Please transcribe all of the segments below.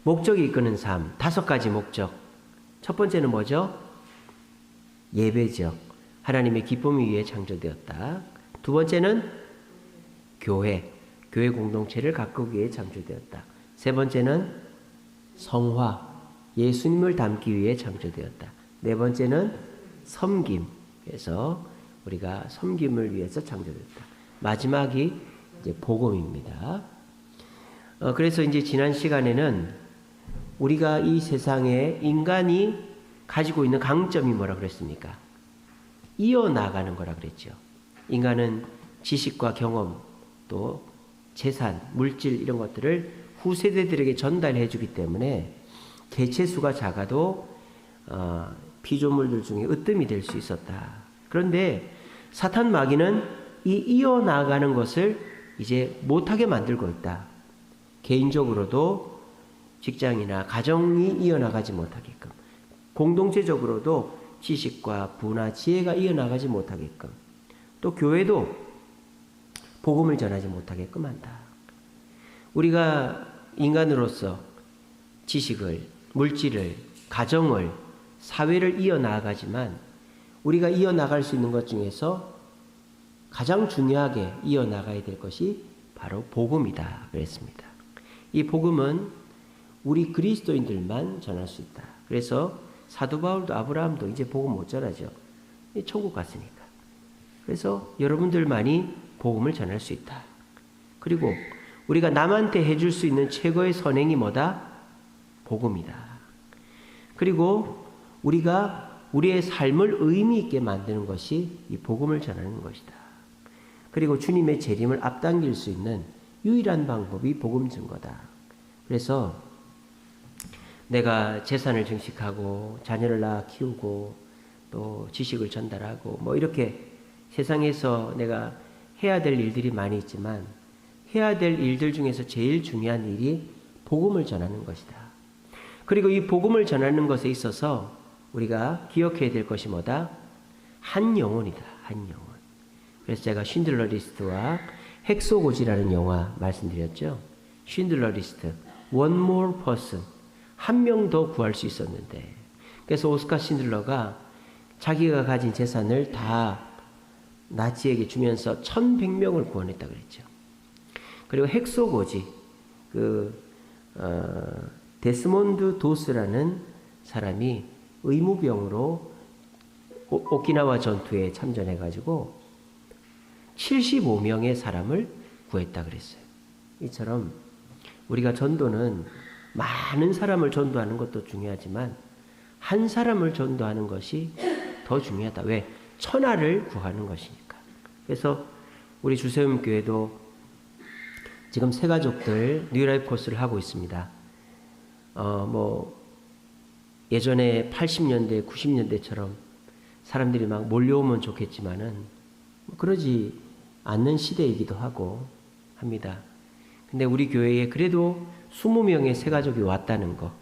목적이 이끄는 삶, 5가지 목적. 첫 번째는 뭐죠? 예배죠. 하나님의 기쁨을 위해 창조되었다. 두 번째는 교회 공동체를 가꾸기 위해 창조되었다. 세 번째는 성화, 예수님을 닮기 위해 창조되었다. 네 번째는 섬김, 그래서 우리가 섬김을 위해서 창조되었다. 마지막이 이제 복음입니다. 그래서 이제 지난 시간에는 우리가 이 세상에 인간이 가지고 있는 강점이 뭐라 그랬습니까? 이어나가는 거라 그랬죠. 인간은 지식과 경험, 또 재산, 물질 이런 것들을 후세대들에게 전달해 주기 때문에 개체수가 작아도 피조물들 중에 으뜸이 될 수 있었다. 그런데 사탄 마귀는 이 이어나가는 것을 이제 못하게 만들고 있다. 개인적으로도 직장이나 가정이 이어나가지 못하게끔, 공동체적으로도 지식과 부나 지혜가 이어나가지 못하게끔, 또 교회도 복음을 전하지 못하게끔 한다. 우리가 인간으로서 지식을, 물질을, 가정을, 사회를 이어나가지만 우리가 이어나갈 수 있는 것 중에서 가장 중요하게 이어나가야 될 것이 바로 복음이다 그랬습니다. 이 복음은 우리 그리스도인들만 전할 수 있다. 그래서 사도 바울도 아브라함도 이제 복음 못 전하죠. 천국 갔으니까. 그래서 여러분들만이 복음을 전할 수 있다. 그리고 우리가 남한테 해줄 수 있는 최고의 선행이 뭐다? 복음이다. 그리고 우리가 우리의 삶을 의미 있게 만드는 것이 이 복음을 전하는 것이다. 그리고 주님의 재림을 앞당길 수 있는 유일한 방법이 복음 증거다. 그래서 내가 재산을 증식하고 자녀를 낳아 키우고 또 지식을 전달하고 뭐 이렇게 세상에서 내가 해야 될 일들이 많이 있지만 해야 될 일들 중에서 제일 중요한 일이 복음을 전하는 것이다. 그리고 이 복음을 전하는 것에 있어서 우리가 기억해야 될 것이 뭐다? 한 영혼이다. 한 영혼. 그래서 제가 쉰들러 리스트와 핵소고지라는 영화 말씀드렸죠. 쉰들러 리스트. One more person. 한 명 더 구할 수 있었는데. 그래서 오스카 쉰들러가 자기가 가진 재산을 다 나치에게 주면서 1100명을 구원했다 그랬죠. 그리고 핵소고지. 데스몬드 도스라는 사람이 의무병으로 오키나와 전투에 참전해가지고 75명의 사람을 구했다 그랬어요. 이처럼 우리가 전도는 많은 사람을 전도하는 것도 중요하지만 한 사람을 전도하는 것이 더 중요하다. 왜? 천하를 구하는 것이니까. 그래서 우리 주세움 교회도 지금 새 가족들 뉴라이프 코스를 하고 있습니다. 예전에 80년대, 90년대처럼 사람들이 막 몰려오면 좋겠지만은 그러지 않는 시대이기도 하고 합니다. 근데 우리 교회에 그래도 20명의 새 가족이 왔다는 거,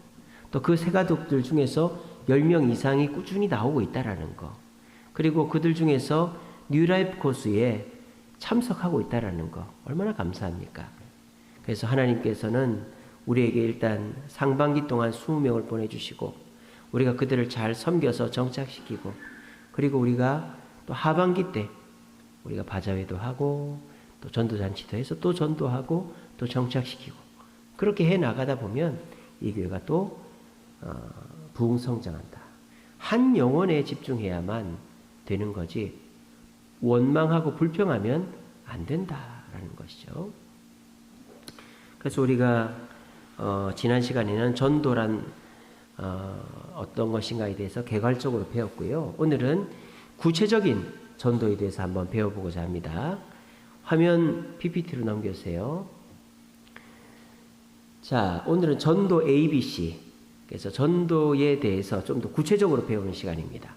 또 그 새 가족들 중에서 10명 이상이 꾸준히 나오고 있다라는 거, 그리고 그들 중에서 뉴라이프 코스에 참석하고 있다라는 거, 얼마나 감사합니까? 그래서 하나님께서는 우리에게 일단 상반기 동안 20명을 보내주시고 우리가 그들을 잘 섬겨서 정착시키고, 그리고 우리가 또 하반기 때 우리가 바자회도 하고 또 전도잔치도 해서 또 전도하고 또 정착시키고 그렇게 해 나가다 보면 이 교회가 또 부흥성장한다. 한 영혼에 집중해야만 되는 거지 원망하고 불평하면 안 된다라는 것이죠. 그래서 우리가 지난 시간에는 전도란 어떤 것인가에 대해서 개괄적으로 배웠고요. 오늘은 구체적인 전도에 대해서 한번 배워보고자 합니다. 화면 PPT로 넘겨주세요. 자, 오늘은 전도 ABC. 그래서 전도에 대해서 좀 더 구체적으로 배우는 시간입니다.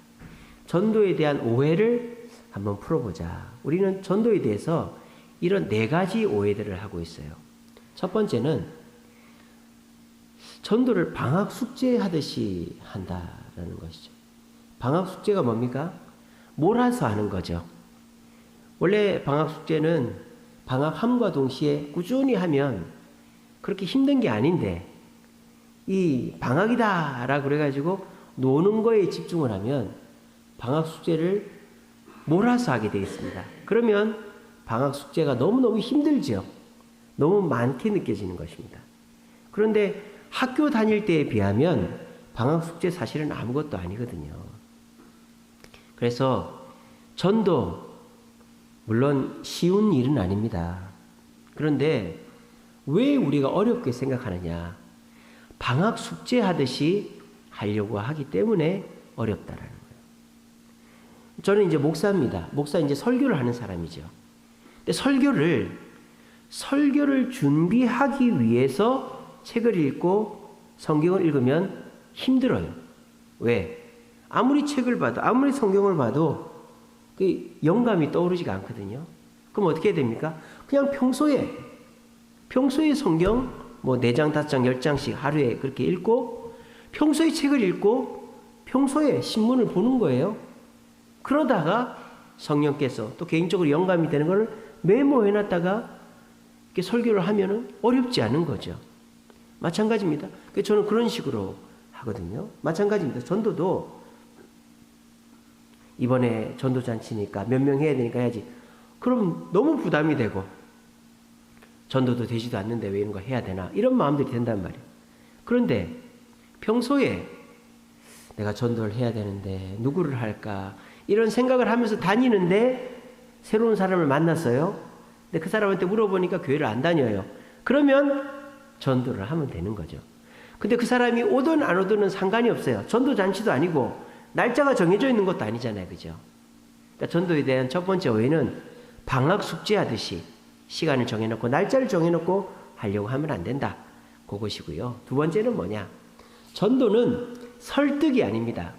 전도에 대한 오해를 한번 풀어보자. 우리는 전도에 대해서 이런 4가지 오해들을 하고 있어요. 첫 번째는 전도를 방학 숙제 하듯이 한다라는 것이죠. 방학 숙제가 뭡니까? 몰아서 하는 거죠. 원래 방학 숙제는 방학함과 동시에 꾸준히 하면 그렇게 힘든 게 아닌데 이 방학이다라고 그래가지고 노는 거에 집중을 하면 방학 숙제를 몰아서 하게 되어 있습니다. 그러면 방학 숙제가 너무너무 힘들죠. 너무 많게 느껴지는 것입니다. 그런데 학교 다닐 때에 비하면 방학 숙제 사실은 아무것도 아니거든요. 그래서 전도 물론 쉬운 일은 아닙니다. 그런데 왜 우리가 어렵게 생각하느냐? 방학 숙제 하듯이 하려고 하기 때문에 어렵다라는 거예요. 저는 이제 목사입니다. 목사 이제 설교를 하는 사람이죠. 근데 설교를 준비하기 위해서 책을 읽고 성경을 읽으면 힘들어요. 왜? 아무리 책을 봐도, 아무리 성경을 봐도 그 영감이 떠오르지가 않거든요. 그럼 어떻게 해야 됩니까? 그냥 평소에 성경 뭐 4장, 5장, 10장씩 하루에 그렇게 읽고 평소에 책을 읽고 평소에 신문을 보는 거예요. 그러다가 성령께서 또 개인적으로 영감이 되는 것을 메모해놨다가 이렇게 설교를 하면은 어렵지 않은 거죠. 마찬가지입니다. 저는 그런 식으로 하거든요. 마찬가지입니다. 전도도 이번에 전도잔치니까 몇 명 해야 되니까 해야지. 그럼 너무 부담이 되고 전도도 되지도 않는데 왜 이런 거 해야 되나 이런 마음들이 든단 말이에요. 그런데 평소에 내가 전도를 해야 되는데 누구를 할까 이런 생각을 하면서 다니는데 새로운 사람을 만났어요. 근데 그 사람한테 물어보니까 교회를 안 다녀요. 그러면 전도를 하면 되는 거죠. 근데 그 사람이 오든 안 오든은 상관이 없어요. 전도잔치도 아니고 날짜가 정해져 있는 것도 아니잖아요. 그죠? 그러니까 전도에 대한 첫 번째 오해는 방학 숙제하듯이 시간을 정해놓고 날짜를 정해놓고 하려고 하면 안 된다. 그것이고요. 두 번째는 뭐냐? 전도는 설득이 아닙니다.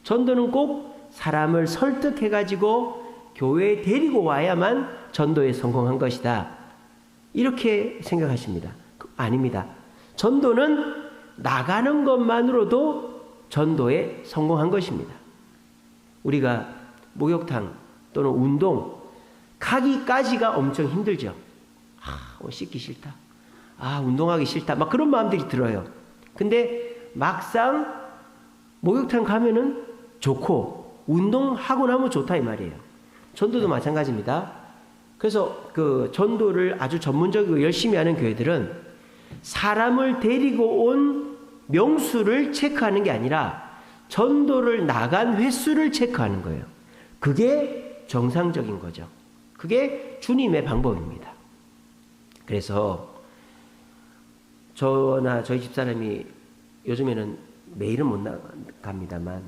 전도는 꼭 사람을 설득해가지고 교회에 데리고 와야만 전도에 성공한 것이다. 이렇게 생각하십니다. 아닙니다. 전도는 나가는 것만으로도 전도에 성공한 것입니다. 우리가 목욕탕 또는 운동 가기까지가 엄청 힘들죠. 씻기 싫다. 운동하기 싫다. 막 그런 마음들이 들어요. 근데 막상 목욕탕 가면은 좋고 운동하고 나면 좋다 이 말이에요. 전도도 마찬가지입니다. 그래서 그 전도를 아주 전문적이고 열심히 하는 교회들은 사람을 데리고 온 명수를 체크하는 게 아니라 전도를 나간 횟수를 체크하는 거예요. 그게 정상적인 거죠. 그게 주님의 방법입니다. 그래서 저나 저희 집사람이 요즘에는 매일은 못 나갑니다만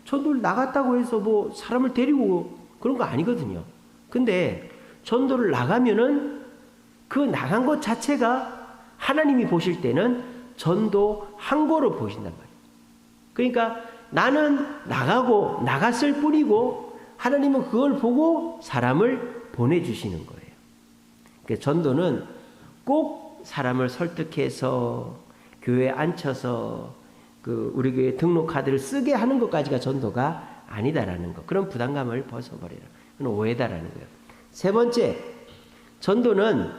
전도를 나갔다고 해서 뭐 사람을 데리고 그런 거 아니거든요. 근데 전도를 나가면은 그 나간 것 자체가 하나님이 보실 때는 전도한 거로 보신단 말이에요. 그러니까 나는 나가고 나갔을 뿐이고 하나님은 그걸 보고 사람을 보내주시는 거예요. 그러니까 전도는 꼭 사람을 설득해서 교회에 앉혀서 그 우리 교회 등록 카드를 쓰게 하는 것까지가 전도가 아니다라는 거. 그런 부담감을 벗어버리라. 그건 오해다라는 거예요. 세 번째, 전도는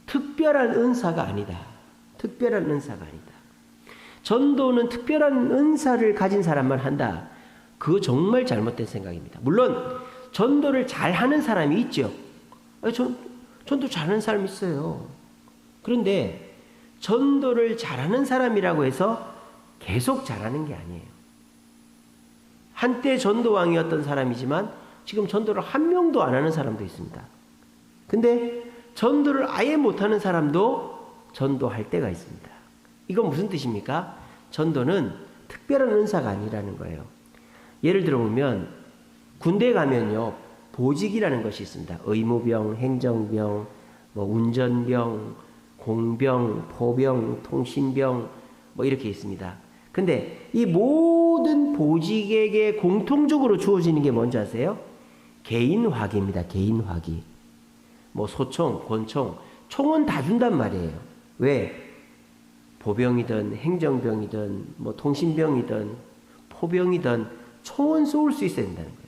특별한 은사가 아니다. 특별한 은사가 아니다. 전도는 특별한 은사를 가진 사람만 한다. 그거 정말 잘못된 생각입니다. 물론 전도를 잘하는 사람이 있죠. 전도 잘하는 사람이 있어요. 그런데 전도를 잘하는 사람이라고 해서 계속 잘하는 게 아니에요. 한때 전도왕이었던 사람이지만 지금 전도를 한 명도 안 하는 사람도 있습니다. 근데 전도를 아예 못하는 사람도 전도할 때가 있습니다. 이건 무슨 뜻입니까? 전도는 특별한 은사가 아니라는 거예요. 예를 들어보면 군대에 가면요 보직이라는 것이 있습니다. 의무병, 행정병, 운전병, 공병, 포병, 통신병 이렇게 있습니다. 근데 이 모든 보직에게 공통적으로 주어지는 게 뭔지 아세요? 개인화기입니다. 개인화기. 소총, 권총, 총은 다 준단 말이에요. 왜? 보병이든 행정병이든 통신병이든 포병이든 총은 쏠 수 있어야 된다는 거예요.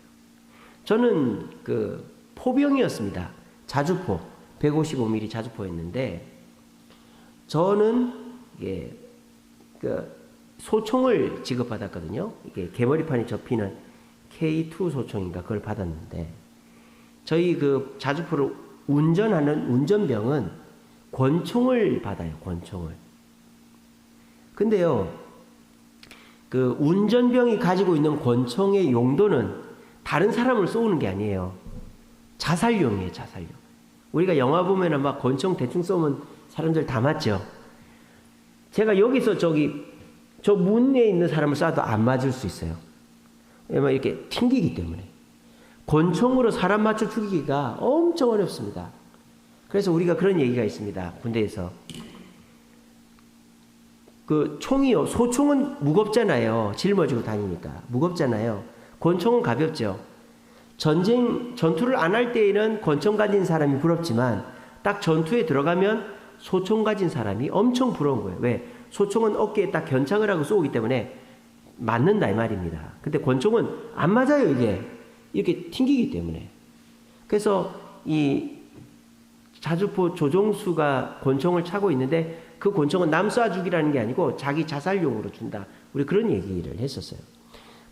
저는 그 포병이었습니다. 자주포 155mm 자주포였는데 저는 이게 그 소총을 지급받았거든요. 이게 개머리판이 접히는 K2 소총인가 그걸 받았는데 저희 그 자주포를 운전하는 운전병은 권총을 받아요. 권총을. 근데요. 그 운전병이 가지고 있는 권총의 용도는 다른 사람을 쏘는 게 아니에요. 자살용이에요. 자살용. 우리가 영화 보면은 막 권총 대충 쏘면 사람들 다 맞죠. 제가 여기서 저 문에 있는 사람을 쏴도 안 맞을 수 있어요. 왜냐면 이렇게 튕기기 때문에. 권총으로 사람 맞춰 죽이기가 엄청 어렵습니다. 그래서 우리가 그런 얘기가 있습니다. 군대에서. 그 총이요. 소총은 무겁잖아요. 짊어지고 다니니까. 무겁잖아요. 권총은 가볍죠. 전투를 안 할 때에는 권총 가진 사람이 부럽지만 딱 전투에 들어가면 소총 가진 사람이 엄청 부러운 거예요. 왜? 소총은 어깨에 딱 견착을 하고 쏘기 때문에 맞는다 이 말입니다. 근데 권총은 안 맞아요. 이게 이렇게 튕기기 때문에. 그래서 이 자주포 조종수가 권총을 차고 있는데 그 권총은 남 쏴 죽이라는 게 아니고 자기 자살용으로 준다. 우리 그런 얘기를 했었어요.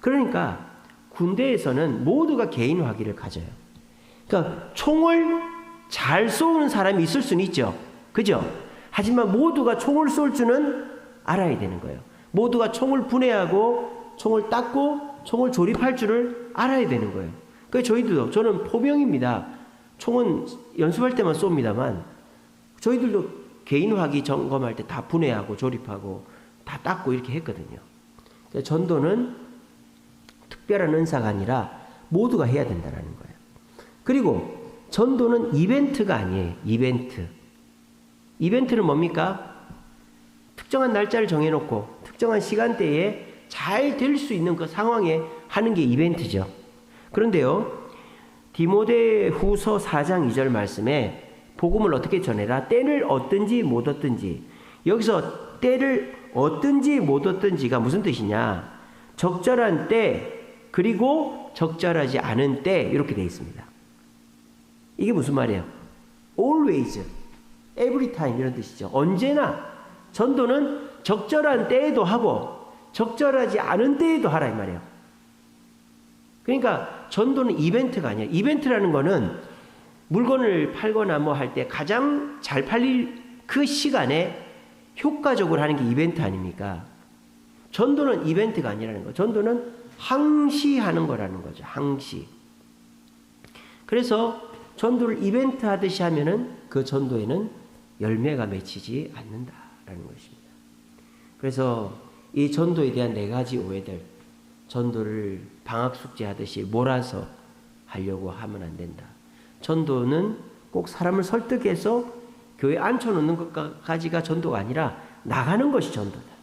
그러니까 군대에서는 모두가 개인 화기를 가져요. 그러니까 총을 잘 쏘는 사람이 있을 수는 있죠. 그죠? 하지만 모두가 총을 쏠 줄은 알아야 되는 거예요. 모두가 총을 분해하고 총을 닦고 총을 조립할 줄을 알아야 되는 거예요. 그래서 저는 포병입니다. 총은 연습할 때만 쏩니다만 저희들도 개인 화기 점검할 때 다 분해하고 조립하고 다 닦고 이렇게 했거든요. 그래서 전도는 특별한 은사가 아니라 모두가 해야 된다는 거예요. 그리고 전도는 이벤트가 아니에요. 이벤트는 뭡니까? 특정한 날짜를 정해놓고 특정한 시간대에 잘 될 수 있는 그 상황에 하는 게 이벤트죠. 그런데요. 디모데 후서 4장 2절 말씀에 복음을 어떻게 전해라? 때를 얻든지 못 얻든지. 여기서 때를 얻든지 못 얻든지가 무슨 뜻이냐? 적절한 때 그리고 적절하지 않은 때 이렇게 되어 있습니다. 이게 무슨 말이에요? always, every time 이런 뜻이죠. 언제나 전도는 적절한 때에도 하고 적절하지 않은 때에도 하라 이 말이에요. 그러니까 전도는 이벤트가 아니에요. 이벤트라는 거는 물건을 팔거나 뭐 할 때 가장 잘 팔릴 그 시간에 효과적으로 하는 게 이벤트 아닙니까? 전도는 이벤트가 아니라는 거예요. 전도는 항시 하는 거라는 거죠. 항시. 그래서 전도를 이벤트 하듯이 하면은 그 전도에는 열매가 맺히지 않는다라는 것입니다. 그래서 이 전도에 대한 4가지 오해들, 전도를 방학 숙제 하듯이 몰아서 하려고 하면 안 된다. 전도는 꼭 사람을 설득해서 교회에 앉혀놓는 것까지가 전도가 아니라 나가는 것이 전도다.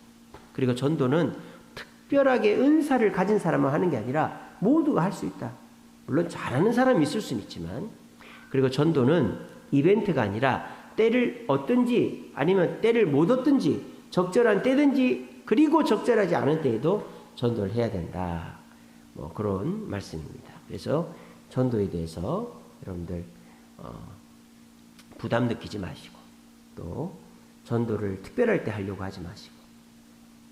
그리고 전도는 특별하게 은사를 가진 사람만 하는 게 아니라 모두가 할 수 있다. 물론 잘하는 사람이 있을 수는 있지만, 그리고 전도는 이벤트가 아니라 때를 얻든지 아니면 때를 못 얻든지 적절한 때든지 그리고 적절하지 않은 때에도 전도를 해야 된다. 뭐 그런 말씀입니다. 그래서 전도에 대해서 여러분들 부담 느끼지 마시고 또 전도를 특별할 때 하려고 하지 마시고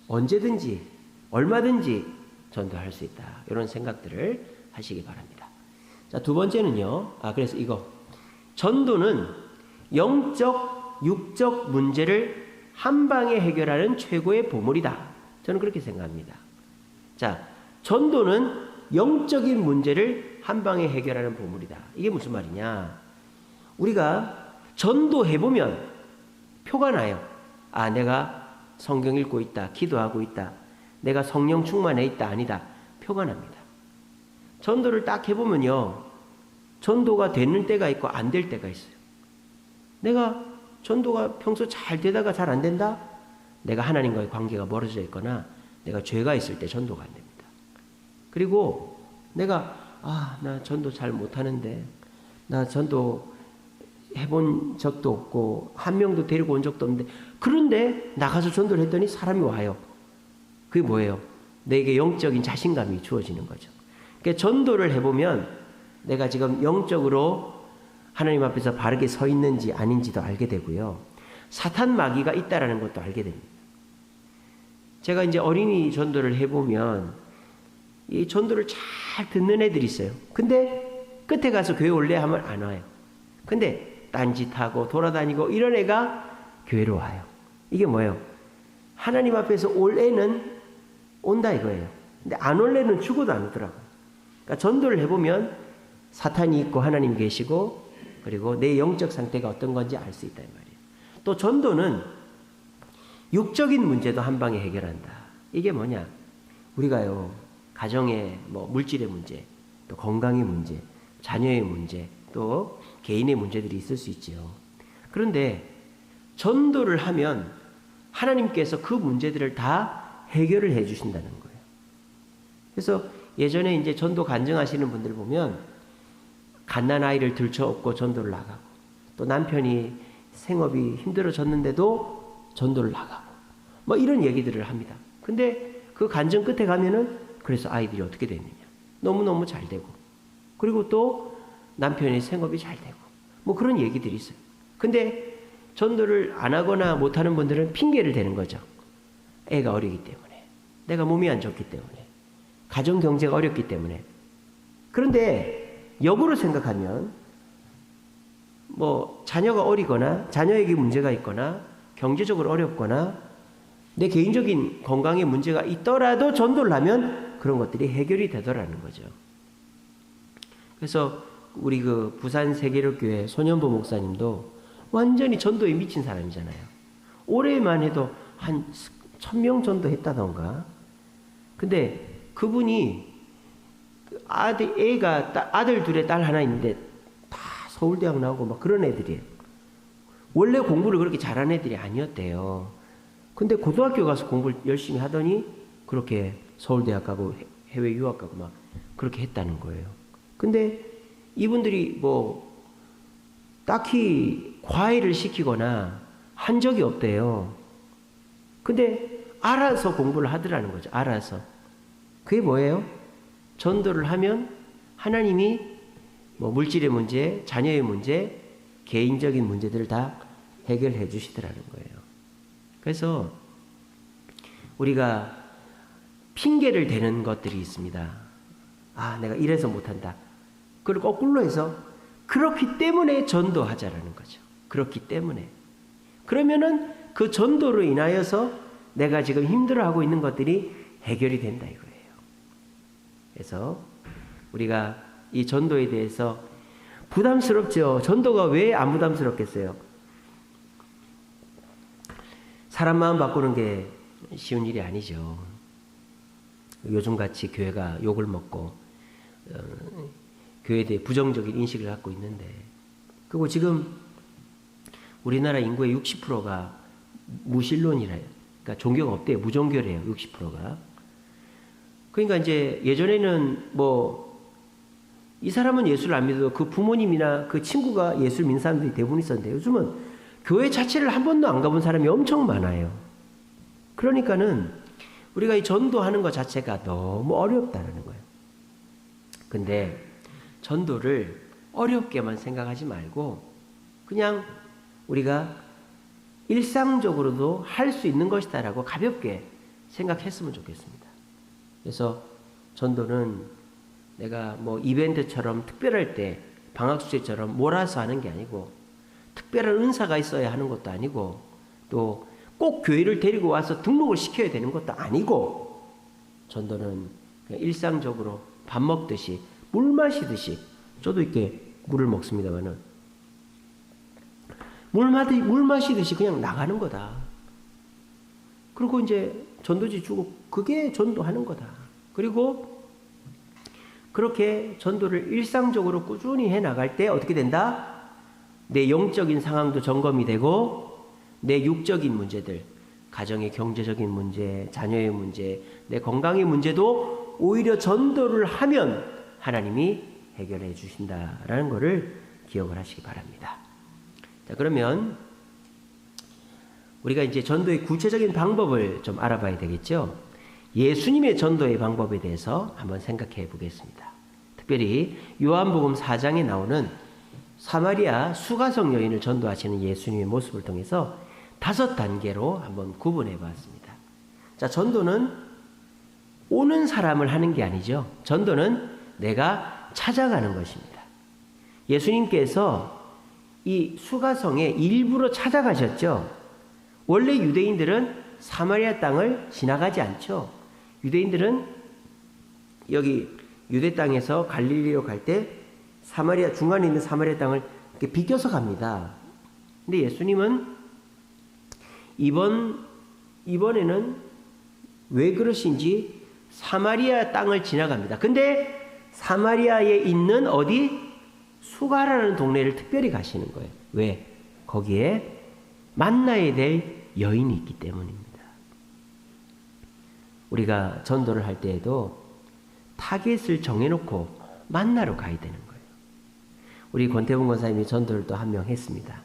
언제든지 얼마든지 전도할 수 있다. 이런 생각들을 하시기 바랍니다. 자, 2번째는요. 그래서 이거 전도는 영적, 육적 문제를 한 방에 해결하는 최고의 보물이다. 저는 그렇게 생각합니다. 자, 전도는 영적인 문제를 한 방에 해결하는 보물이다. 이게 무슨 말이냐? 우리가 전도해보면 표가 나요. 내가 성경 읽고 있다. 기도하고 있다. 내가 성령 충만해 있다. 아니다. 표가 납니다. 전도를 딱 해보면요. 전도가 되는 때가 있고 안 될 때가 있어요. 내가 전도가 평소 잘 되다가 잘 안 된다? 내가 하나님과의 관계가 멀어져 있거나 내가 죄가 있을 때 전도가 안 됩니다. 그리고 내가 나 전도 잘 못하는데 나 전도 해본 적도 없고 한 명도 데리고 온 적도 없는데 그런데 나가서 전도를 했더니 사람이 와요. 그게 뭐예요? 내게 영적인 자신감이 주어지는 거죠. 그러니까 전도를 해보면 내가 지금 영적으로 하나님 앞에서 바르게 서 있는지 아닌지도 알게 되고요. 사탄 마귀가 있다라는 것도 알게 됩니다. 제가 이제 어린이 전도를 해보면 이 전도를 잘 듣는 애들이 있어요. 근데 끝에 가서 교회 올래 하면 안 와요. 근데 딴짓하고 돌아다니고 이런 애가 교회로 와요. 이게 뭐예요? 하나님 앞에서 올 애는 온다 이거예요. 근데 안 올 애는 죽어도 안 오더라고요. 그러니까 전도를 해보면 사탄이 있고 하나님 계시고 그리고 내 영적 상태가 어떤 건지 알 수 있다 이 말이에요. 또 전도는 육적인 문제도 한 방에 해결한다. 이게 뭐냐? 우리가요, 가정의 뭐 물질의 문제, 또 건강의 문제, 자녀의 문제, 또 개인의 문제들이 있을 수 있죠. 그런데 전도를 하면 하나님께서 그 문제들을 다 해결을 해 주신다는 거예요. 그래서 예전에 이제 전도 간증하시는 분들 보면 갓난 아이를 들쳐업고 전도를 나가고 또 남편이 생업이 힘들어졌는데도 전도를 나가고 뭐 이런 얘기들을 합니다. 근데 그 간증 끝에 가면은 그래서 아이들이 어떻게 됐느냐. 너무너무 잘 되고 그리고 또 남편의 생업이 잘 되고 뭐 그런 얘기들이 있어요. 근데 전도를 안 하거나 못하는 분들은 핑계를 대는 거죠. 애가 어리기 때문에, 내가 몸이 안 좋기 때문에, 가정 경제가 어렵기 때문에. 그런데 역으로 생각하면 뭐 자녀가 어리거나 자녀에게 문제가 있거나 경제적으로 어렵거나 내 개인적인 건강에 문제가 있더라도 전도를 하면 그런 것들이 해결이 되더라는 거죠. 그래서 우리 그 부산 세계력교회 손현보 목사님도 완전히 전도에 미친 사람이잖아요. 올해만 해도 한 1000명 전도했다던가. 근데 그분이 아들 둘에 딸 하나 있는데 다 서울대학 나오고 막 그런 애들이에요. 원래 공부를 그렇게 잘하는 애들이 아니었대요. 근데 고등학교 가서 공부를 열심히 하더니 그렇게 서울대학 가고 해외 유학 가고 막 그렇게 했다는 거예요. 근데 이분들이 뭐 딱히 과외를 시키거나 한 적이 없대요. 근데 알아서 공부를 하더라는 거죠. 알아서. 그게 뭐예요? 전도를 하면 하나님이 뭐 물질의 문제, 자녀의 문제, 개인적인 문제들을 다 해결해 주시더라는 거예요. 그래서 우리가 핑계를 대는 것들이 있습니다. 아, 내가 이래서 못한다. 그걸 거꾸로 해서 그렇기 때문에 전도하자라는 거죠. 그렇기 때문에. 그러면은 그 전도로 인하여서 내가 지금 힘들어하고 있는 것들이 해결이 된다 이거예요. 그래서 우리가 이 전도에 대해서 부담스럽죠. 전도가 왜 안 부담스럽겠어요? 사람 마음 바꾸는 게 쉬운 일이 아니죠. 요즘같이 교회가 욕을 먹고 교회에 대해 부정적인 인식을 갖고 있는데, 그리고 지금 우리나라 인구의 60%가 무신론이래요. 그러니까 종교가 없대요. 무종교래요. 60%가. 그러니까 이제 예전에는 뭐 이 사람은 예수를 안 믿어도 그 부모님이나 그 친구가 예수를 믿는 사람들이 대부분 있었는데, 요즘은 교회 자체를 한 번도 안 가본 사람이 엄청 많아요. 그러니까는 우리가 이 전도하는 것 자체가 너무 어렵다는 거예요. 근데 전도를 어렵게만 생각하지 말고 그냥 우리가 일상적으로도 할 수 있는 것이다라고 가볍게 생각했으면 좋겠습니다. 그래서 전도는 내가 뭐 이벤트처럼 특별할 때 방학숙제처럼 몰아서 하는 게 아니고, 특별한 은사가 있어야 하는 것도 아니고, 또 꼭 교회를 데리고 와서 등록을 시켜야 되는 것도 아니고, 전도는 그냥 일상적으로 밥 먹듯이 물 마시듯이, 저도 이렇게 물을 먹습니다만은 물 마시듯이 그냥 나가는 거다. 그리고 이제 전도지 주고 그게 전도하는 거다. 그리고 그렇게 전도를 일상적으로 꾸준히 해 나갈 때 어떻게 된다? 내 영적인 상황도 점검이 되고 내 육적인 문제들, 가정의 경제적인 문제, 자녀의 문제, 내 건강의 문제도 오히려 전도를 하면 하나님이 해결해 주신다라는 것을 기억을 하시기 바랍니다. 자, 그러면 우리가 이제 전도의 구체적인 방법을 좀 알아봐야 되겠죠. 예수님의 전도의 방법에 대해서 한번 생각해 보겠습니다. 특별히 요한복음 4장에 나오는 사마리아 수가성 여인을 전도하시는 예수님의 모습을 통해서 5단계로 한번 구분해 봤습니다. 자, 전도는 오는 사람을 하는 게 아니죠. 전도는 내가 찾아가는 것입니다. 예수님께서 이 수가성에 일부러 찾아가셨죠. 원래 유대인들은 사마리아 땅을 지나가지 않죠. 유대인들은 여기 유대 땅에서 갈릴리로 갈 때 사마리아 중간에 있는 사마리아 땅을 이렇게 비껴서 갑니다. 근데 예수님은 이번에는 왜 그러신지 사마리아 땅을 지나갑니다. 근데 사마리아에 있는 어디 수가라는 동네를 특별히 가시는 거예요. 왜? 거기에 만나야 될 여인이 있기 때문입니다. 우리가 전도를 할 때에도 타겟을 정해놓고 만나러 가야 되는 거예요. 우리 권태봉 권사님이 전도를 또 한 명 했습니다.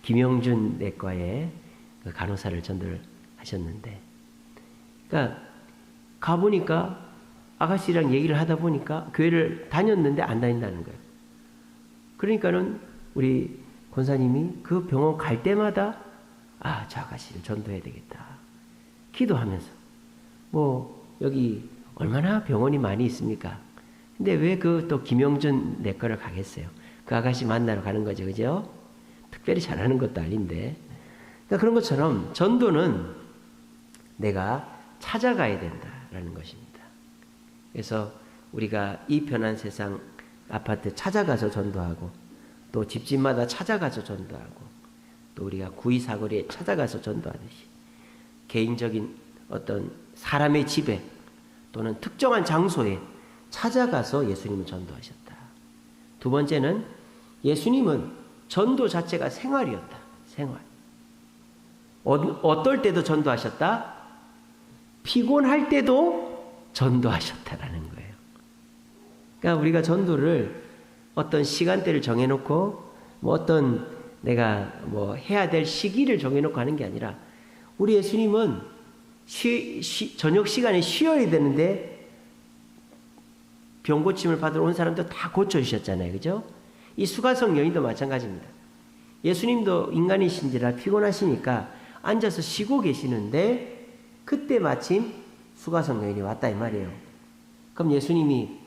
김영준 내과에 그 간호사를 전도를 하셨는데, 그러니까 가보니까 아가씨랑 얘기를 하다 보니까 교회를 다녔는데 안 다닌다는 거예요. 그러니까는 우리 권사님이 그 병원 갈 때마다 저 아가씨를 전도해야 되겠다 기도하면서, 뭐 여기 얼마나 병원이 많이 있습니까? 근데 왜 그 또 김영준 내과를 가겠어요? 그 아가씨 만나러 가는 거죠, 그죠? 특별히 잘하는 것도 아닌데. 그러니까 그런 것처럼 전도는 내가 찾아가야 된다라는 것입니다. 그래서 우리가 이 편한 세상 아파트 찾아가서 전도하고, 또 집집마다 찾아가서 전도하고, 또 우리가 구이사거리에 찾아가서 전도하듯이 개인적인 어떤 사람의 집에 또는 특정한 장소에 찾아가서 예수님은 전도하셨다. 두 번째는 예수님은 전도 자체가 생활이었다. 생활. 어떨 때도 전도하셨다? 피곤할 때도 전도하셨다라는 거예요. 그러니까 우리가 전도를 어떤 시간대를 정해놓고 뭐 어떤 내가 뭐 해야 될 시기를 정해놓고 하는 게 아니라, 우리 예수님은 저녁 시간에 쉬어야 되는데 병 고침을 받으러 온 사람도 다 고쳐주셨잖아요. 그죠? 이 수가성 여인도 마찬가지입니다. 예수님도 인간이신지라 피곤하시니까 앉아서 쉬고 계시는데 그때 마침 수가성 여인이 왔다 이 말이에요. 그럼 예수님이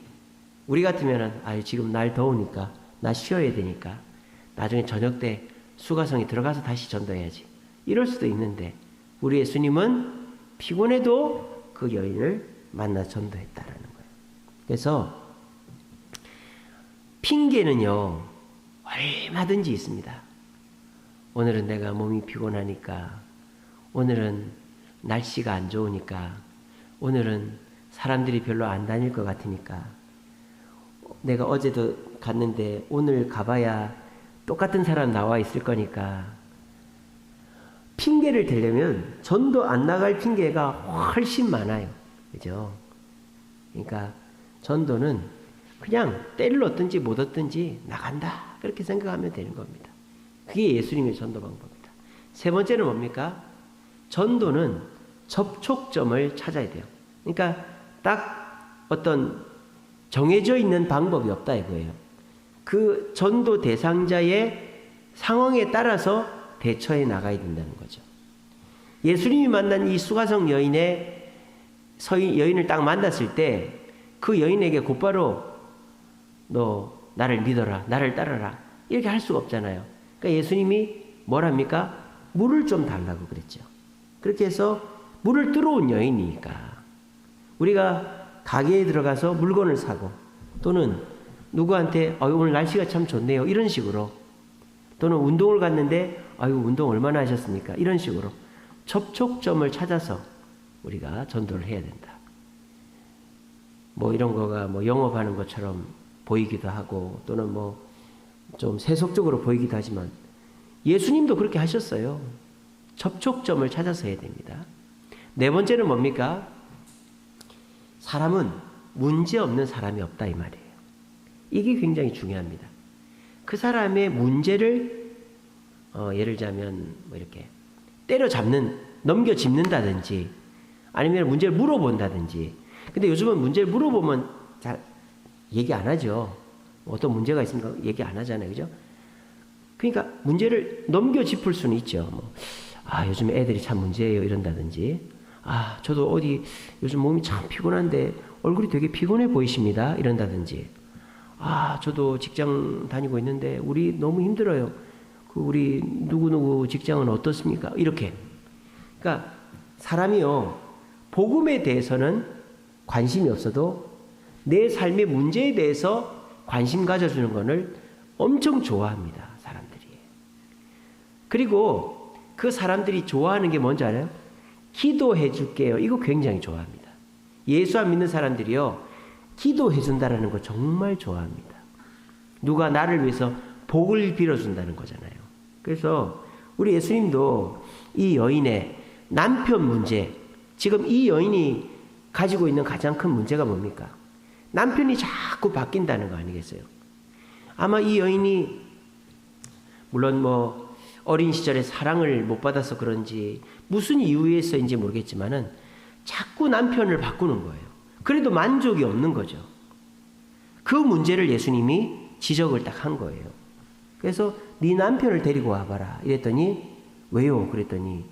우리 같으면은 지금 날 더우니까 나 쉬어야 되니까 나중에 저녁 때 수가성에 들어가서 다시 전도해야지, 이럴 수도 있는데, 우리 예수님은 피곤해도 그 여인을 만나 전도했다라는 거예요. 그래서 핑계는요 얼마든지 있습니다. 오늘은 내가 몸이 피곤하니까, 오늘은 날씨가 안 좋으니까, 오늘은 사람들이 별로 안 다닐 것 같으니까, 내가 어제도 갔는데 오늘 가봐야 똑같은 사람 나와 있을 거니까. 핑계를 대려면 전도 안 나갈 핑계가 훨씬 많아요. 그죠? 그러니까 전도는 그냥 때를 얻든지 못 얻든지 나간다, 그렇게 생각하면 되는 겁니다. 그게 예수님의 전도 방법입니다. 세 번째는 뭡니까? 전도는 접촉점을 찾아야 돼요. 그러니까 딱 어떤 정해져 있는 방법이 없다 이거예요. 그 전도 대상자의 상황에 따라서 대처해 나가야 된다는 거죠. 예수님이 만난 이 수가성 여인을 딱 만났을 때 그 여인에게 곧바로 너 나를 믿어라, 나를 따라라, 이렇게 할 수가 없잖아요. 그러니까 예수님이 뭐랍니까? 물을 좀 달라고 그랬죠. 그렇게 해서 물을 들어온 여인이니까, 우리가 가게에 들어가서 물건을 사고, 또는 누구한테 오늘 날씨가 참 좋네요, 이런 식으로, 또는 운동을 갔는데 운동 얼마나 하셨습니까? 이런 식으로 접촉점을 찾아서 우리가 전도를 해야 된다. 뭐 이런 거가 뭐 영업하는 것처럼 보이기도 하고, 또는 뭐 좀 세속적으로 보이기도 하지만 예수님도 그렇게 하셨어요. 접촉점을 찾아서 해야 됩니다. 네 번째는 뭡니까? 사람은 문제 없는 사람이 없다 이 말이에요. 이게 굉장히 중요합니다. 그 사람의 문제를 예를 들자면 뭐 이렇게 넘겨짚는다든지, 아니면 문제를 물어본다든지. 근데 요즘은 문제를 물어보면 잘 얘기 안 하죠. 어떤 문제가 있으니까 얘기 안 하잖아요. 그죠? 그러니까 문제를 넘겨짚을 수는 있죠. 요즘에 애들이 참 문제예요 이런다든지, 저도 어디 요즘 몸이 참 피곤한데 얼굴이 되게 피곤해 보이십니다. 이런다든지, 저도 직장 다니고 있는데 우리 너무 힘들어요. 우리 누구누구 직장은 어떻습니까? 이렇게. 그러니까 사람이요, 복음에 대해서는 관심이 없어도 내 삶의 문제에 대해서 관심 가져주는 것을 엄청 좋아합니다, 사람들이. 그리고 그 사람들이 좋아하는 게 뭔지 알아요? 기도해 줄게요. 이거 굉장히 좋아합니다. 예수 안 믿는 사람들이요, 기도해 준다라는 거 정말 좋아합니다. 누가 나를 위해서 복을 빌어준다는 거잖아요. 그래서 우리 예수님도 이 여인의 남편 문제, 지금 이 여인이 가지고 있는 가장 큰 문제가 뭡니까? 남편이 자꾸 바뀐다는 거 아니겠어요? 아마 이 여인이 물론 뭐 어린 시절에 사랑을 못 받아서 그런지 무슨 이유에서인지 모르겠지만은 자꾸 남편을 바꾸는 거예요. 그래도 만족이 없는 거죠. 그 문제를 예수님이 지적을 딱 한 거예요. 그래서 네 남편을 데리고 와봐라 이랬더니, 왜요? 그랬더니,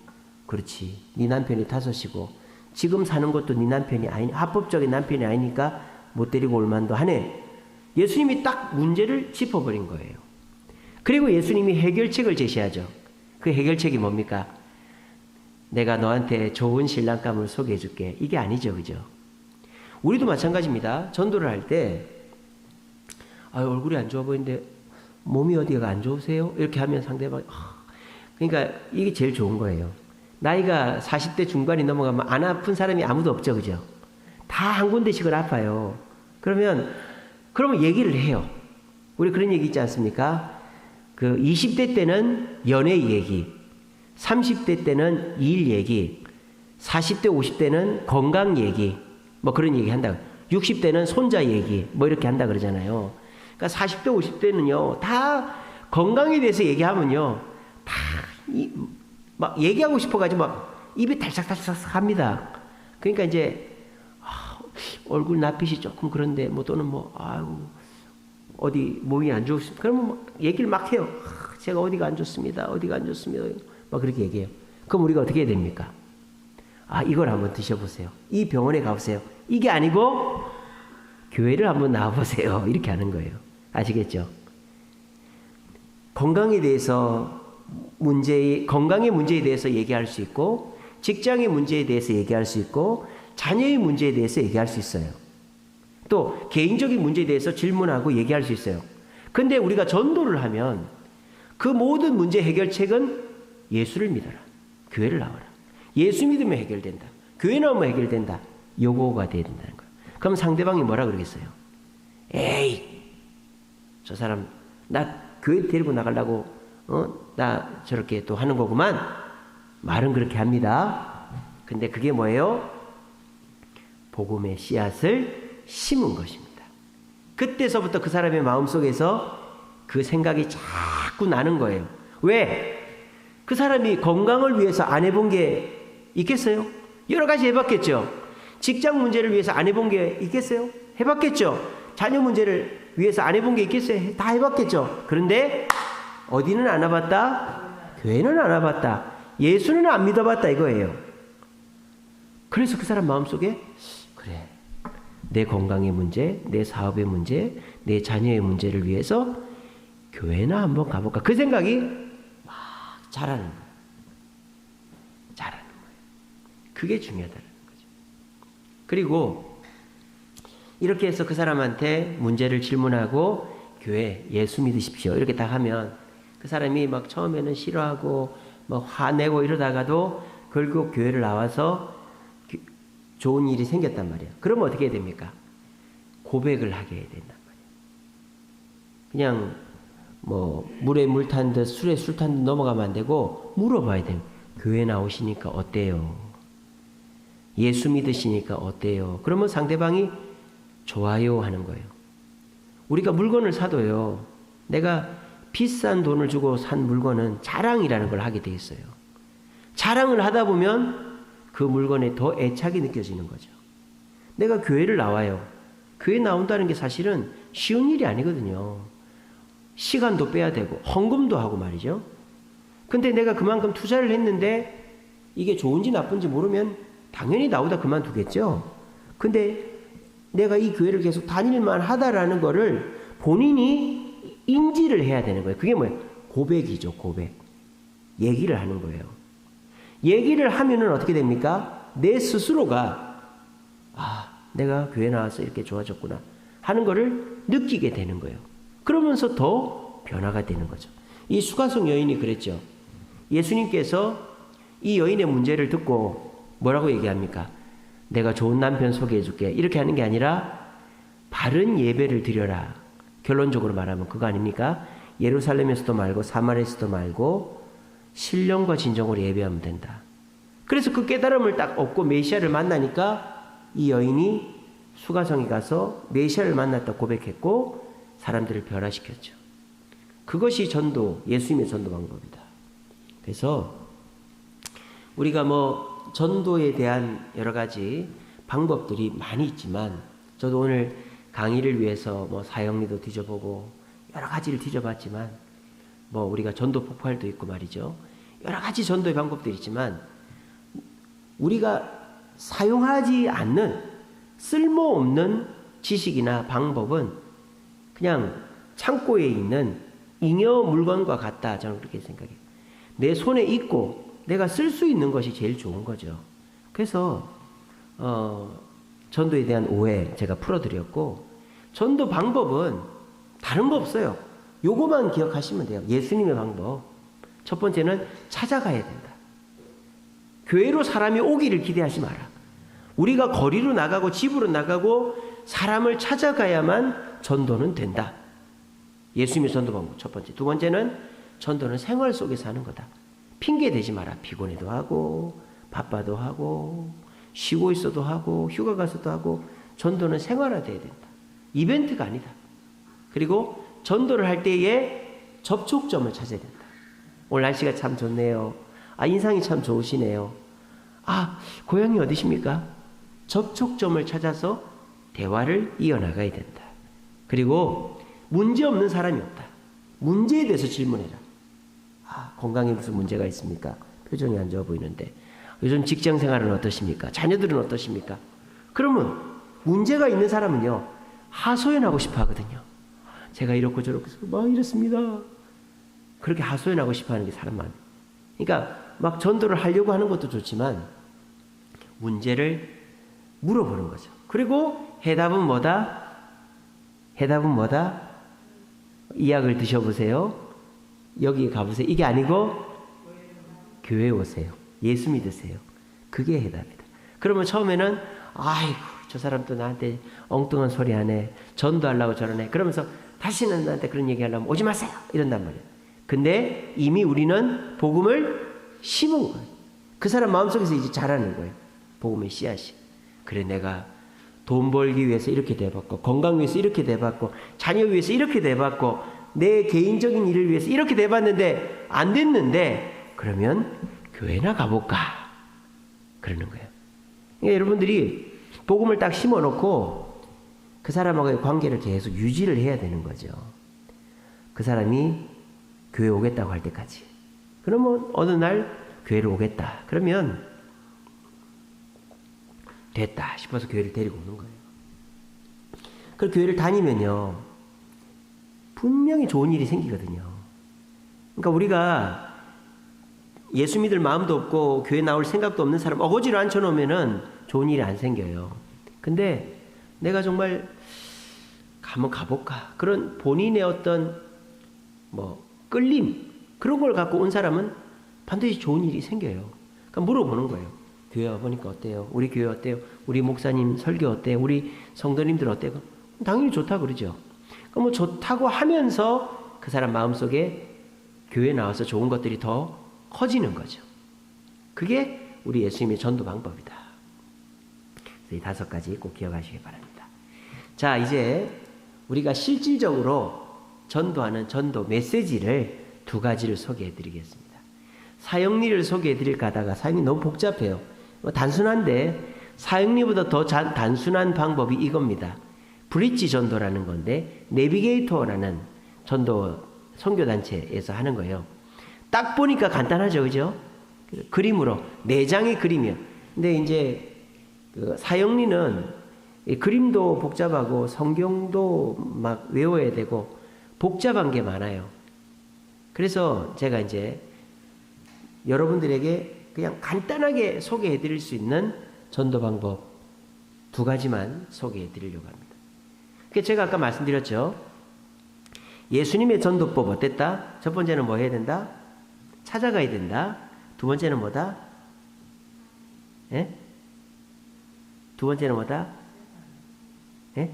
그렇지, 네 남편이 5이고 지금 사는 것도 네 남편이 아니, 합법적인 남편이 아니니까 못 데리고 올 만도 하네. 예수님이 딱 문제를 짚어버린 거예요. 그리고 예수님이 해결책을 제시하죠. 그 해결책이 뭡니까? 내가 너한테 좋은 신랑감을 소개해 줄게. 이게 아니죠, 그죠? 우리도 마찬가지입니다. 전도를 할 때 얼굴이 안 좋아 보이는데 몸이 어디가 안 좋으세요? 이렇게 하면 상대방이 그러니까 이게 제일 좋은 거예요. 나이가 40대 중반이 넘어가면 안 아픈 사람이 아무도 없죠, 그죠? 다 한 군데씩은 아파요. 그러면 얘기를 해요. 우리 그런 얘기 있지 않습니까? 그 20대 때는 연애 얘기, 30대 때는 일 얘기, 40대 50대는 건강 얘기, 뭐 그런 얘기 한다. 60대는 손자 얘기, 뭐 이렇게 한다 그러잖아요. 그러니까 40대 50대는요, 다 건강에 대해서 얘기하면요, 다 막 얘기하고 싶어가지고 막 입이 달싹달싹 합니다. 그러니까 이제 얼굴 낯빛이 조금 그런데 뭐 또는 뭐 어디 몸이 안 좋습니다. 그러면 뭐 얘기를 막 해요. 제가 어디가 안 좋습니다. 어디가 안 좋습니다. 막 그렇게 얘기해요. 그럼 우리가 어떻게 해야 됩니까? 이걸 한번 드셔보세요. 이 병원에 가보세요. 이게 아니고 교회를 한번 나와보세요. 이렇게 하는 거예요. 아시겠죠? 건강에 대해서 건강의 문제에 대해서 얘기할 수 있고, 직장의 문제에 대해서 얘기할 수 있고, 자녀의 문제에 대해서 얘기할 수 있어요. 또 개인적인 문제에 대해서 질문하고 얘기할 수 있어요. 근데 우리가 전도를 하면 그 모든 문제 해결책은 예수를 믿어라. 교회를 나와라. 예수 믿으면 해결된다. 교회 나오면 해결된다. 요거가 돼야 된다는 거예요. 그럼 상대방이 뭐라 그러겠어요? 에이, 저 사람 나 교회 데리고 나가려고 나 저렇게 또 하는 거구만. 말은 그렇게 합니다. 근데 그게 뭐예요? 복음의 씨앗을 심은 것입니다. 그때서부터 그 사람의 마음속에서 그 생각이 자꾸 나는 거예요. 왜? 그 사람이 건강을 위해서 안 해본 게 있겠어요? 여러 가지 해봤겠죠. 직장 문제를 위해서 안 해본 게 있겠어요? 해봤겠죠. 자녀 문제를 위해서 안 해본 게 있겠어요? 다 해봤겠죠. 그런데 어디는 안 와봤다? 교회는 안 와봤다. 예수는 안 믿어봤다 이거예요. 그래서 그 사람 마음속에 그래, 내 건강의 문제, 내 사업의 문제, 내 자녀의 문제를 위해서 교회나 한번 가볼까? 그 생각이 막 자라는 거예요. 자라는 거예요. 그게 중요하다는 거죠. 그리고 이렇게 해서 그 사람한테 문제를 질문하고 교회 예수 믿으십시오. 이렇게 다 하면 그 사람이 막 처음에는 싫어하고 막 화내고 이러다가도 결국 교회를 나와서 좋은 일이 생겼단 말이에요. 그러면 어떻게 해야 됩니까? 고백을 하게 해야 된단 말이에요. 그냥 뭐 물에 물 탄 듯 술에 술 탄 듯 넘어가면 안 되고 물어봐야 돼요. 교회 나오시니까 어때요? 예수 믿으시니까 어때요? 그러면 상대방이 좋아요 하는 거예요. 우리가 물건을 사도요, 내가 비싼 돈을 주고 산 물건은 자랑이라는 걸 하게 돼 있어요. 자랑을 하다 보면 그 물건에 더 애착이 느껴지는 거죠. 내가 교회를 나와요. 교회 나온다는 게 사실은 쉬운 일이 아니거든요. 시간도 빼야 되고 헌금도 하고 말이죠. 근데 내가 그만큼 투자를 했는데 이게 좋은지 나쁜지 모르면 당연히 나오다 그만두겠죠. 근데 내가 이 교회를 계속 다닐만 하다라는 거를 본인이 인지를 해야 되는 거예요. 그게 뭐예요? 고백이죠, 고백. 얘기를 하는 거예요. 얘기를 하면은 어떻게 됩니까? 내 스스로가 내가 교회 나와서 이렇게 좋아졌구나 하는 거를 느끼게 되는 거예요. 그러면서 더 변화가 되는 거죠. 이 수가성 여인이 그랬죠. 예수님께서 이 여인의 문제를 듣고 뭐라고 얘기합니까? 내가 좋은 남편 소개해 줄게. 이렇게 하는 게 아니라 바른 예배를 드려라. 결론적으로 말하면 그거 아닙니까? 예루살렘에서도 말고 사마리아에서도 말고 신령과 진정으로 예배하면 된다. 그래서 그 깨달음을 딱 얻고 메시아를 만나니까 이 여인이 수가성에 가서 메시아를 만났다 고백했고 사람들을 변화시켰죠. 그것이 전도, 예수님의 전도 방법이다. 그래서 우리가 전도에 대한 여러 가지 방법들이 많이 있지만 저도 오늘 강의를 위해서 사형리도 뒤져보고 여러 가지를 뒤져봤지만 우리가 전도 폭발도 있고 말이죠. 여러 가지 전도의 방법들이 있지만 우리가 사용하지 않는 쓸모없는 지식이나 방법은 그냥 창고에 있는 잉여 물건과 같다. 저는 그렇게 생각해요. 내 손에 있고 내가 쓸 수 있는 것이 제일 좋은 거죠. 그래서 전도에 대한 오해 제가 풀어드렸고 전도 방법은 다른 거 없어요. 요거만 기억하시면 돼요. 예수님의 방법. 첫 번째는 찾아가야 된다. 교회로 사람이 오기를 기대하지 마라. 우리가 거리로 나가고 집으로 나가고 사람을 찾아가야만 전도는 된다. 예수님의 전도 방법 첫 번째. 두 번째는 전도는 생활 속에서 하는 거다. 핑계 대지 마라. 피곤해도 하고 바빠도 하고 쉬고 있어도 하고 휴가 가서도 하고 전도는 생활화돼야 된다. 이벤트가 아니다. 그리고 전도를 할 때에 접촉점을 찾아야 된다. 오늘 날씨가 참 좋네요. 인상이 참 좋으시네요. 고향이 어디십니까? 접촉점을 찾아서 대화를 이어나가야 된다. 그리고 문제 없는 사람이 없다. 문제에 대해서 질문해라. 건강에 무슨 문제가 있습니까? 표정이 안 좋아 보이는데 요즘 직장 생활은 어떠십니까? 자녀들은 어떠십니까? 그러면 문제가 있는 사람은요 하소연하고 싶어 하거든요. 제가 이렇고 저렇고 이렇습니다. 그렇게 하소연하고 싶어 하는 게 사람 많아요. 그러니까 막 전도를 하려고 하는 것도 좋지만 문제를 물어보는 거죠. 그리고 해답은 뭐다? 해답은 뭐다? 이 약을 드셔보세요. 여기 가보세요. 이게 아니고 교회에 오세요. 예수 믿으세요. 그게 해답이다. 그러면 처음에는 저 사람 또 나한테 엉뚱한 소리 하네. 전도하려고 저러네. 그러면서 다시는 나한테 그런 얘기 하려면 오지 마세요. 이런단 말이에요. 근데 이미 우리는 복음을 심은 거예요. 그 사람 마음속에서 이제 자라는 거예요. 복음의 씨앗이. 그래 내가 돈 벌기 위해서 이렇게 돼봤고 건강 위해서 이렇게 돼봤고 자녀 위해서 이렇게 돼봤고 내 개인적인 일을 위해서 이렇게 돼봤는데 안 됐는데 그러면 교회나 가볼까 그러는 거예요. 그러니까 여러분들이 복음을 딱 심어놓고 그 사람하고의 관계를 계속 유지를 해야 되는 거죠. 그 사람이 교회 오겠다고 할 때까지. 그러면 어느 날 교회를 오겠다. 그러면 됐다 싶어서 교회를 데리고 오는 거예요. 그 교회를 다니면요 분명히 좋은 일이 생기거든요. 그러니까 우리가 예수 믿을 마음도 없고 교회 나올 생각도 없는 사람 어거지로 앉혀놓으면은 좋은 일이 안 생겨요. 근데 내가 정말 한번 가볼까 그런 본인의 어떤 끌림 그런 걸 갖고 온 사람은 반드시 좋은 일이 생겨요. 그러니까 물어보는 거예요. 교회 와보니까 어때요? 우리 교회 어때요? 우리 목사님 설교 어때요? 우리 성도님들 어때요? 당연히 좋다 그러죠. 그럼 좋다고 하면서 그 사람 마음속에 교회에 나와서 좋은 것들이 더 커지는 거죠. 그게 우리 예수님의 전도 방법이다. 이 5가지 꼭 기억하시기 바랍니다. 자, 이제 우리가 실질적으로 전도하는 전도 메시지를 2가지를 소개해 드리겠습니다. 사형리를 소개해 드릴까 하다가 사형리 너무 복잡해요. 단순한데 사형리보다 더 단순한 방법이 이겁니다. 브릿지 전도라는 건데 내비게이터라는 전도 선교단체에서 하는 거예요. 딱 보니까 간단하죠. 그죠? 그림으로 4장의 그림이요. 근데 이제 그 사형리는 그림도 복잡하고 성경도 막 외워야 되고 복잡한 게 많아요. 그래서 제가 이제 여러분들에게 그냥 간단하게 소개해 드릴 수 있는 전도 방법 2가지만 소개해 드리려고 합니다. 제가 아까 말씀드렸죠. 예수님의 전도법 어땠다? 첫 번째는 뭐 해야 된다? 찾아가야 된다. 2번째는 뭐다? 예? 2번째는 뭐다? 예?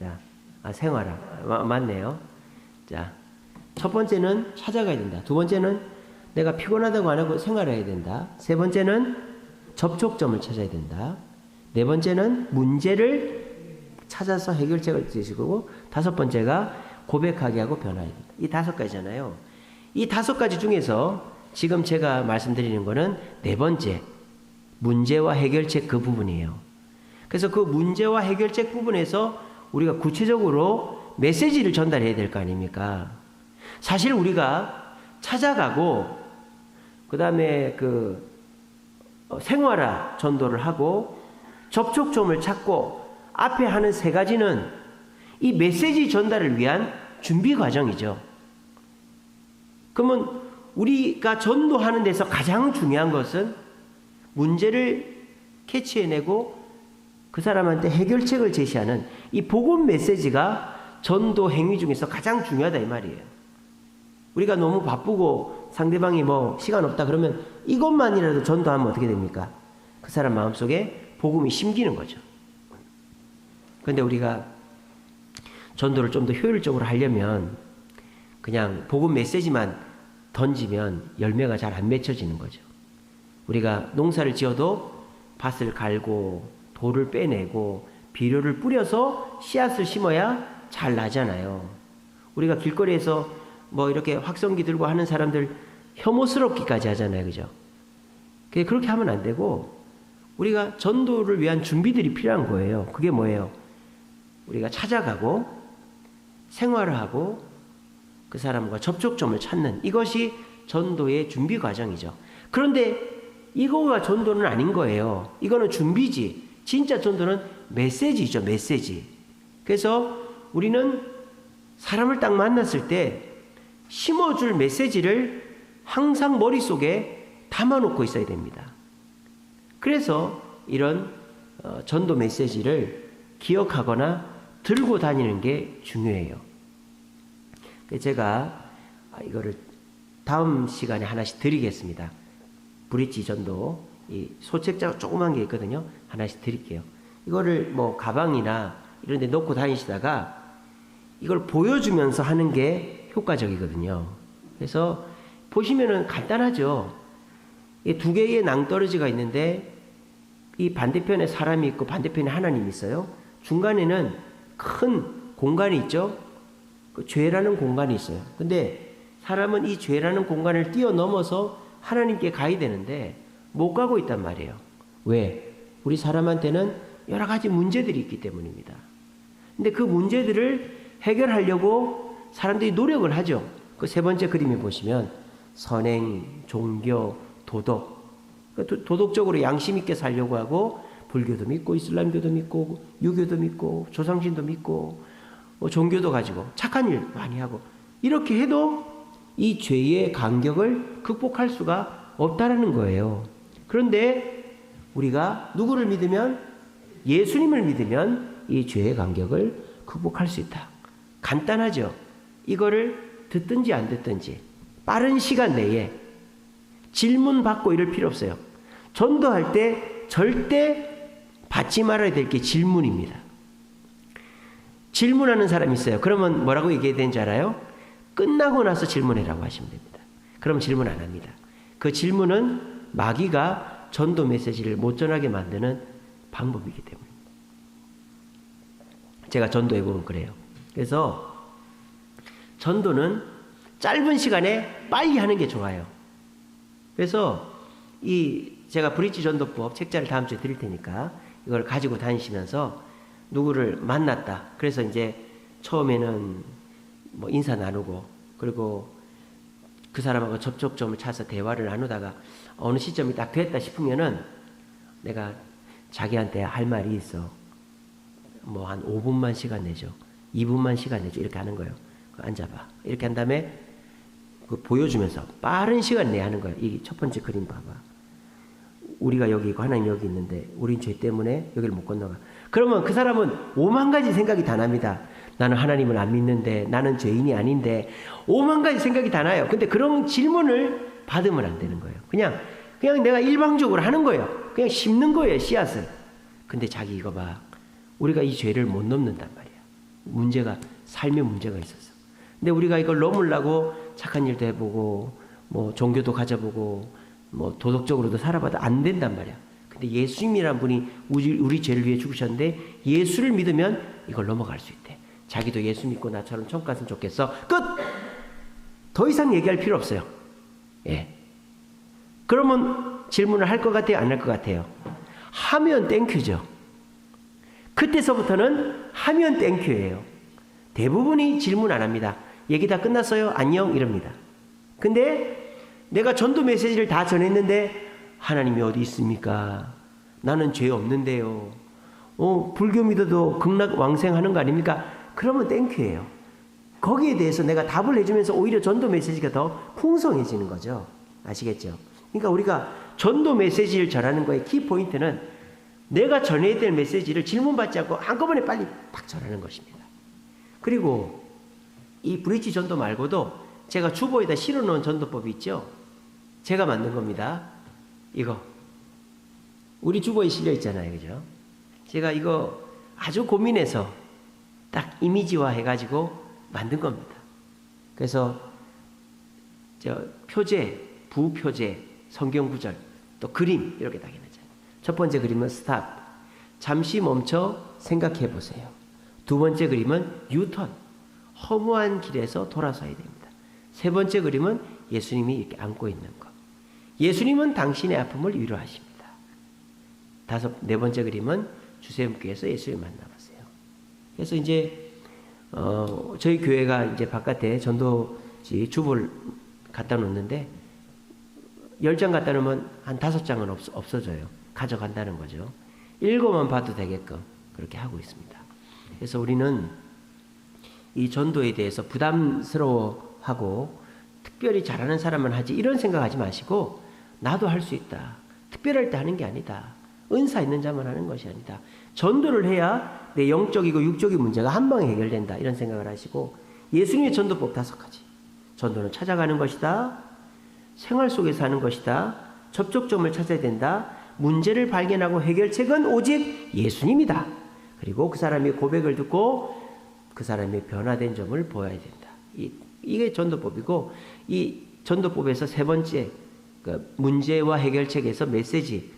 자, 생활화. 맞네요. 자, 첫 번째는 찾아가야 된다. 2번째는 내가 피곤하다고 안 하고 생활해야 된다. 3번째는 접촉점을 찾아야 된다. 4번째는 문제를 찾아서 해결책을 제시하고 5번째가 고백하게 하고 변화해야 된다. 이 5가지잖아요. 이 5가지 중에서 지금 제가 말씀드리는 거는 4번째 문제와 해결책 그 부분이에요. 그래서 그 문제와 해결책 부분에서 우리가 구체적으로 메시지를 전달해야 될 거 아닙니까? 사실 우리가 찾아가고 그 다음에 생활화 전도를 하고 접촉점을 찾고 앞에 하는 3가지는 이 메시지 전달을 위한 준비 과정이죠. 그러면 우리가 전도하는 데서 가장 중요한 것은 문제를 캐치해내고 그 사람한테 해결책을 제시하는 이 복음 메시지가 전도 행위 중에서 가장 중요하다 이 말이에요. 우리가 너무 바쁘고 상대방이 시간 없다 그러면 이것만이라도 전도하면 어떻게 됩니까? 그 사람 마음속에 복음이 심기는 거죠. 그런데 우리가 전도를 좀 더 효율적으로 하려면 그냥 복음 메시지만 던지면 열매가 잘 안 맺혀지는 거죠. 우리가 농사를 지어도 밭을 갈고 돌을 빼내고 비료를 뿌려서 씨앗을 심어야 잘 나잖아요. 우리가 길거리에서 이렇게 확성기 들고 하는 사람들 혐오스럽기까지 하잖아요. 그죠? 그렇게 하면 안 되고 우리가 전도를 위한 준비들이 필요한 거예요. 그게 뭐예요? 우리가 찾아가고 생활하고 그 사람과 접촉점을 찾는 이것이 전도의 준비 과정이죠. 그런데 이거가 전도는 아닌 거예요. 이거는 준비지. 진짜 전도는 메시지죠. 메시지. 그래서 우리는 사람을 딱 만났을 때 심어줄 메시지를 항상 머릿속에 담아놓고 있어야 됩니다. 그래서 이런 전도 메시지를 기억하거나 들고 다니는 게 중요해요. 제가 이거를 다음 시간에 하나씩 드리겠습니다. 브릿지 전도 이 소책자 조그만 게 있거든요. 하나씩 드릴게요. 이거를 가방이나 이런 데 놓고 다니시다가 이걸 보여주면서 하는 게 효과적이거든요. 그래서 보시면은 간단하죠. 이 2개의 낭떠러지가 있는데 이 반대편에 사람이 있고 반대편에 하나님이 있어요. 중간에는 큰 공간이 있죠. 그 죄라는 공간이 있어요. 근데 사람은 이 죄라는 공간을 뛰어넘어서 하나님께 가야 되는데 못 가고 있단 말이에요. 왜? 우리 사람한테는 여러 가지 문제들이 있기 때문입니다. 근데 그 문제들을 해결하려고 사람들이 노력을 하죠. 그 3번째 그림에 보시면 선행, 종교, 도덕. 도덕적으로 양심 있게 살려고 하고 불교도 믿고 이슬람교도 믿고 유교도 믿고 조상신도 믿고 종교도 가지고 착한 일 많이 하고 이렇게 해도 이 죄의 간격을 극복할 수가 없다라는 거예요. 그런데 우리가 누구를 믿으면 예수님을 믿으면 이 죄의 간격을 극복할 수 있다. 간단하죠. 이거를 듣든지 안 듣든지 빠른 시간 내에 질문 받고 이럴 필요 없어요. 전도할 때 절대 받지 말아야 될 게 질문입니다. 질문하는 사람이 있어요. 그러면 뭐라고 얘기해야 되는지 알아요? 끝나고 나서 질문해라고 하시면 됩니다. 그럼 질문 안 합니다. 그 질문은 마귀가 전도 메시지를 못 전하게 만드는 방법이기 때문입니다. 제가 전도해 보면 그래요. 그래서 전도는 짧은 시간에 빨리 하는 게 좋아요. 그래서 제가 브릿지 전도법 책자를 다음 주에 드릴 테니까 이걸 가지고 다니시면서 누구를 만났다. 그래서 이제 처음에는 인사 나누고 그리고 그 사람하고 접촉점을 찾아서 대화를 나누다가 어느 시점이 딱 됐다 싶으면은 내가 자기한테 할 말이 있어. 뭐 한 5분만 시간 내줘. 2분만 시간 내줘. 이렇게 하는 거예요. 앉아봐. 이렇게 한 다음에 그 보여주면서 빠른 시간 내야 하는 거예요. 이 첫 번째 그림 봐봐. 우리가 여기 있고 하나님 여기 있는데 우린 죄 때문에 여기를 못 건너가. 그러면 그 사람은 5만 가지 생각이 다 납니다. 나는 하나님을 안 믿는데, 나는 죄인이 아닌데, 5만 가지 생각이 다 나요. 근데 그런 질문을 받으면 안 되는 거예요. 그냥 내가 일방적으로 하는 거예요. 그냥 심는 거예요, 씨앗을. 근데 자기 이거 봐. 우리가 이 죄를 못 넘는단 말이야. 삶에 문제가 있었어. 근데 우리가 이걸 넘으려고 착한 일도 해보고, 뭐 종교도 가져보고, 뭐 도덕적으로도 살아봐도 안 된단 말이야. 근데 예수님이란 분이 우리 죄를 위해 죽으셨는데 예수를 믿으면 이걸 넘어갈 수 있대. 자기도 예수 믿고 나처럼 천국 갔으면 좋겠어. 끝! 더 이상 얘기할 필요 없어요. 예. 그러면 질문을 할 것 같아요? 안 할 것 같아요? 하면 땡큐죠. 그때서부터는 하면 땡큐예요. 대부분이 질문 안 합니다. 얘기 다 끝났어요? 안녕? 이럽니다. 근데 내가 전도 메시지를 다 전했는데 하나님이 어디 있습니까? 나는 죄 없는데요. 불교 믿어도 극락왕생하는 거 아닙니까? 그러면 땡큐예요. 거기에 대해서 내가 답을 해주면서 오히려 전도 메시지가 더 풍성해지는 거죠. 아시겠죠? 그러니까 우리가 전도 메시지를 전하는 거의 키포인트는 내가 전해야 될 메시지를 질문받지 않고 한꺼번에 빨리 딱 전하는 것입니다. 그리고 이 브릿지 전도 말고도 제가 주보에다 실어놓은 전도법이 있죠. 제가 만든 겁니다. 이거 우리 주보에 실려 있잖아요. 그죠? 제가 이거 아주 고민해서 딱 이미지화 해가지고 만든 겁니다. 그래서 표제, 부표제, 성경구절, 또 그림 이렇게 딱 해놨잖아요. 첫 번째 그림은 스탑, 잠시 멈춰 생각해 보세요. 두 번째 그림은 유턴, 허무한 길에서 돌아서야 됩니다. 세 번째 그림은 예수님이 이렇게 안고 있는 것. 예수님은 당신의 아픔을 위로하십니다. 네 번째 그림은 주세음교회에서 예수를 만나보세요. 그래서 이제 저희 교회가 이제 바깥에 전도지 주보를 갖다 놓는데 10장 갖다 놓으면 한 5장은 없어져요. 가져간다는 거죠. 읽어만 봐도 되게끔 그렇게 하고 있습니다. 그래서 우리는 이 전도에 대해서 부담스러워하고 특별히 잘하는 사람만 하지 이런 생각하지 마시고 나도 할 수 있다. 특별할 때 하는 게 아니다. 은사 있는 자만 하는 것이 아니다. 전도를 해야 내 영적이고 육적인 문제가 한 방에 해결된다. 이런 생각을 하시고 예수님의 전도법 5가지. 전도는 찾아가는 것이다. 생활 속에서 하는 것이다. 접촉점을 찾아야 된다. 문제를 발견하고 해결책은 오직 예수님이다. 그리고 그 사람의 고백을 듣고 그 사람의 변화된 점을 보아야 된다. 이게 전도법이고 이 전도법에서 세 번째 그 문제와 해결책에서 메시지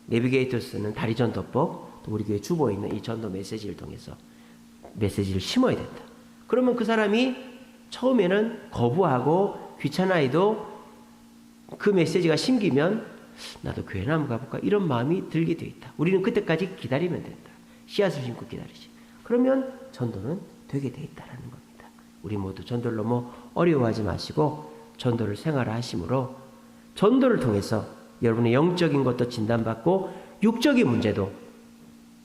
내비게이터스는 다리 전도법 또 우리 교회 주보에 있는 이 전도 메시지를 통해서 메시지를 심어야 된다. 그러면 그 사람이 처음에는 거부하고 귀찮아해도 그 메시지가 심기면 나도 교회나 한번 가볼까 이런 마음이 들게 돼 있다. 우리는 그때까지 기다리면 된다. 씨앗을 심고 기다리지. 그러면 전도는 되게 돼 있다라는 겁니다. 우리 모두 전도를 너무 어려워하지 마시고 전도를 생활하심으로 전도를 통해서 여러분의 영적인 것도 진단받고 육적인 문제도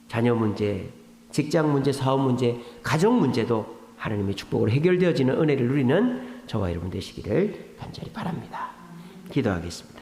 자녀 문제, 직장 문제, 사업 문제, 가정 문제도 하나님의 축복으로 해결되어지는 은혜를 누리는 저와 여러분 되시기를 간절히 바랍니다. 기도하겠습니다.